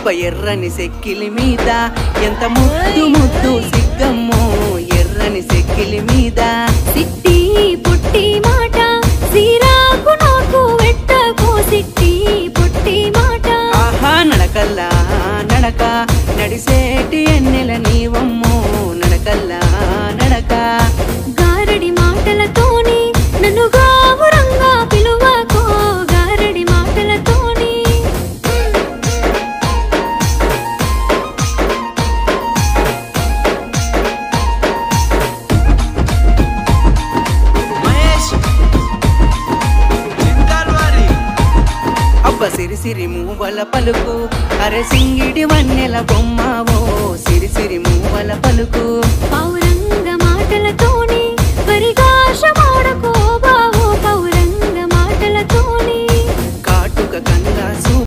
అబ్బ ఎర్రని సెక్కిలి మీద ఎంత ముద్దు ముద్దు సిగ్గమ్మో ఎర్రని సెక్కిలి మీద సిట్టి పుట్టి మాట సిరాకు నాకు వెట్టకో సిట్టి పుట్టి మాట ఆహా నడకల్లా నడక నడిసేటి ఎన్నెల నీవమ్మో నడకల్లా నడక గారడి మాటలతోని నన్ను గావురంగా పిలువకో గారడి మాటలతోని అబ్బ సిరి సిరి మూవల పలుకు అరే సింగిడి వన్నెల బొమ్మవో సిరి సిరి మూవల పలుకు పౌరంగ మాటలతోని పరిగాష మాడకో